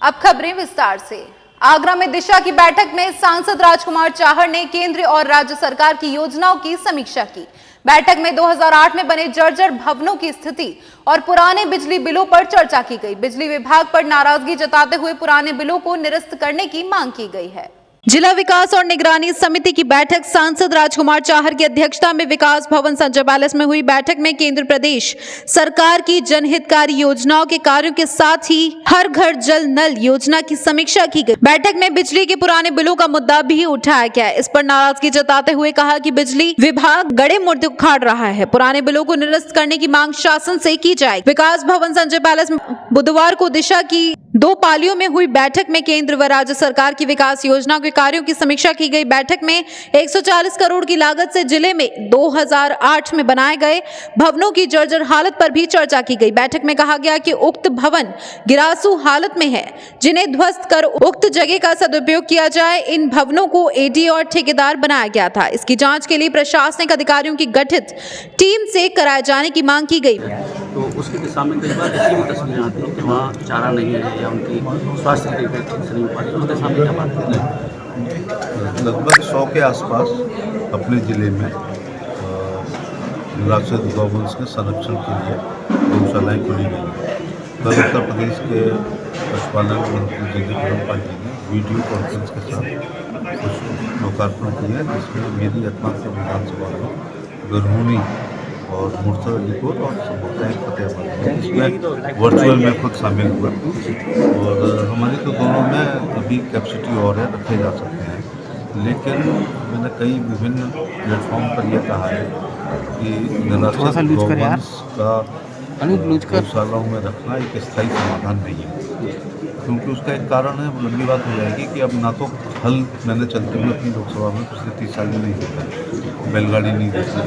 अब खबरें विस्तार से। आगरा में दिशा की बैठक में सांसद राजकुमार चाहर ने केंद्र और राज्य सरकार की योजनाओं की समीक्षा की। बैठक में 2008 में बने जर्जर भवनों की स्थिति और पुराने बिजली बिलों पर चर्चा की गई। बिजली विभाग पर नाराजगी जताते हुए पुराने बिलों को निरस्त करने की मांग की गई है। जिला विकास और निगरानी समिति की बैठक सांसद राजकुमार चाहर की अध्यक्षता में विकास भवन संजय पैलेस में हुई। बैठक में केंद्र प्रदेश सरकार की जनहितकारी योजनाओं के कार्यों के साथ ही हर घर जल नल योजना की समीक्षा की गई। बैठक में बिजली के पुराने बिलों का मुद्दा भी उठाया गया। इस पर नाराजगी जताते हुए कहा कि बिजली विभाग गड़े मुर्दे उखाड़ रहा है। पुराने बिलों को निरस्त करने की मांग शासन से की जाएगी। विकास भवन संजय पैलेस में बुधवार को दिशा की 2 पालियों में हुई बैठक में केंद्र व राज्य सरकार की विकास योजनाओं के कार्यों की समीक्षा की गई। बैठक में 140 करोड़ की लागत से जिले में 2008 में बनाए गए भवनों की जर्जर हालत पर भी चर्चा की गई। बैठक में कहा गया कि उक्त भवन गिरासू हालत में है, जिन्हें ध्वस्त कर उक्त जगह का सदुपयोग किया जाए। इन भवनों को एडी और ठेकेदार बनाया गया था। इसकी जाँच के लिए प्रशासनिक अधिकारियों की गठित टीम से कराए जाने की मांग की गई। तो उसके दिशा में कई बार ऐसी भी तस्वीरें आती हैं कि वहाँ चारा नहीं है या उनकी स्वास्थ्य की ठीक से नहीं हो पाती। उसके सामने क्या बात है? लगभग 100 के आसपास अपने ज़िले में निराश्रित गौवंश के संरक्षण के लिए गौशालाएँ खुली गई हैं। कल उत्तर प्रदेश के पशुपालन मंत्री जगदीप धनखड़ जी ने वीडियो कॉन्फ्रेंस के साथ कुछ लोकार्पण किया, जिसमें मेरी एकमात्र विधानसभा में गरहूनी और मुर्सर अलीपुर और समुदाय फतेहाबाद, इसमें वर्चुअल में खुद शामिल हुआ। और हमारी तो दोनों में अभी कैपेसिटी और है, रखे जा सकते हैं, लेकिन मैंने कई विभिन्न प्लेटफॉर्म पर यह कहा है कि निराश्रित गौवंश का गौशालाओं में रखना एक स्थायी समाधान नहीं है, क्योंकि उसका एक कारण है, वो लंबी बात हो जाएगी कि अब ना तो हल मैंने चलते हुए अपनी लोकसभा में पिछले 30 साल में नहीं देखा, बैलगाड़ी नहीं देखी,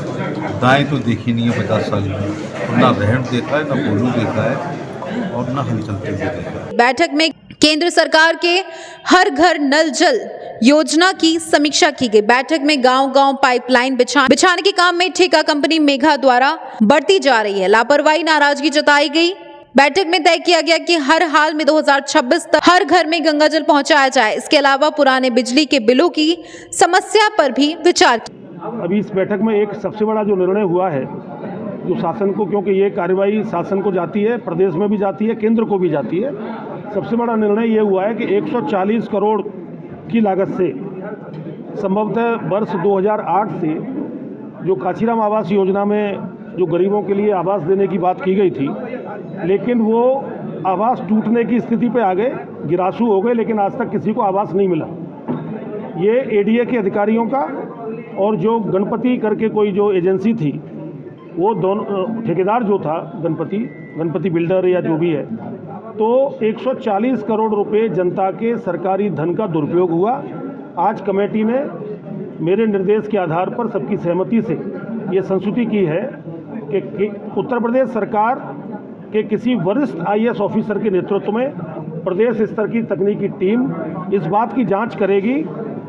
दाएँ तो देखी नहीं है 50 साल में, और ना रहन देखा है, ना पोलू देखा है, और ना हल चलते हुए देखा है। बैठक में केंद्र सरकार के हर घर नल जल योजना की समीक्षा की गई। बैठक में गांव-गांव पाइपलाइन बिछाने के काम में ठेका कंपनी मेघा द्वारा बढ़ती जा रही है लापरवाही नाराजगी जताई गई। बैठक में तय किया गया कि हर हाल में 2026 तक हर घर में गंगा जल पहुंचाया जाए। इसके अलावा पुराने बिजली के बिलों की समस्या पर भी विचार किया। अभी इस बैठक में एक सबसे बड़ा जो निर्णय हुआ है, जो शासन को, क्योंकि ये कार्रवाई शासन को जाती है, प्रदेश में भी जाती है, केंद्र को भी जाती है, सबसे बड़ा निर्णय ये हुआ है कि 140 करोड़ की लागत से संभवतः वर्ष 2008 से जो काशीराम आवास योजना में जो गरीबों के लिए आवास देने की बात की गई थी, लेकिन वो आवास टूटने की स्थिति पे आ गए, गिरासू हो गए, लेकिन आज तक किसी को आवास नहीं मिला। ये एडीए के अधिकारियों का और जो गणपति करके कोई जो एजेंसी थी, वो दोनों ठेकेदार जो था गणपति बिल्डर या जो भी है, तो 140 करोड़ रुपए जनता के सरकारी धन का दुरुपयोग हुआ। आज कमेटी ने मेरे निर्देश के आधार पर सबकी सहमति से ये संस्तुति की है कि उत्तर प्रदेश सरकार के किसी वरिष्ठ आईएएस ऑफिसर के नेतृत्व में प्रदेश स्तर की तकनीकी टीम इस बात की जांच करेगी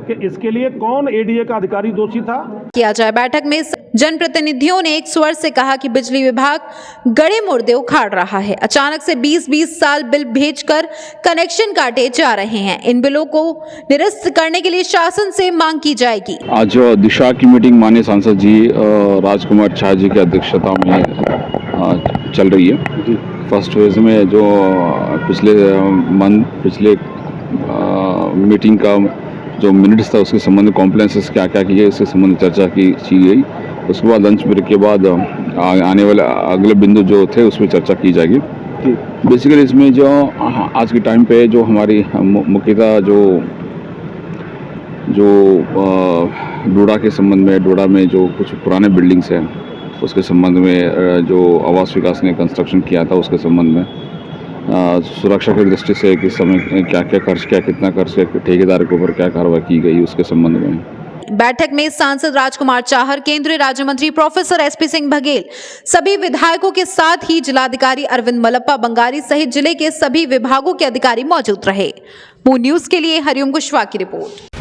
कि इसके लिए कौन एडीए का अधिकारी दोषी था किया जाए। बैठक में जनप्रतिनिधियों ने एक स्वर से कहा कि बिजली विभाग गड़े मुर्दे उखाड़ रहा है। अचानक से 20-20 साल बिल भेजकर कनेक्शन काटे जा रहे हैं। इन बिलों को निरस्त करने के लिए शासन से मांग की जाएगी। आज दिशा की मीटिंग माननीय सांसद जी राजकुमार चाहर जी की अध्यक्षता में चल रही है। फर्स्ट फेज में जो पिछले मीटिंग का जो मिनट्स था, उसके संबंध में कॉम्प्लेंसेस क्या क्या किए, इसके संबंध में चर्चा की गई। उसके बाद लंच ब्रेक के बाद आने वाले अगले बिंदु जो थे उसमें चर्चा की जाएगी। बेसिकली इसमें जो आज के टाइम पे जो हमारी मुख्यतः जो डोडा के संबंध में, डोडा में जो कुछ पुराने बिल्डिंग्स हैं उसके संबंध में जो आवास विकास ने कंस्ट्रक्शन किया था, उसके संबंध में सुरक्षा की दृष्टि से किस समय क्या क्या खर्च किया, कितना खर्च किया, ठेकेदार के ऊपर क्या कार्रवाई की गई, उसके संबंध में। बैठक में सांसद राजकुमार चाहर, केंद्रीय राज्य मंत्री प्रोफेसर एसपी सिंह बघेल, सभी विधायकों के साथ ही जिलाधिकारी अरविंद मलप्पा बंगारी सहित जिले के सभी विभागों के अधिकारी मौजूद रहे। मून न्यूज के लिए हरिओम कुशवाहा की रिपोर्ट।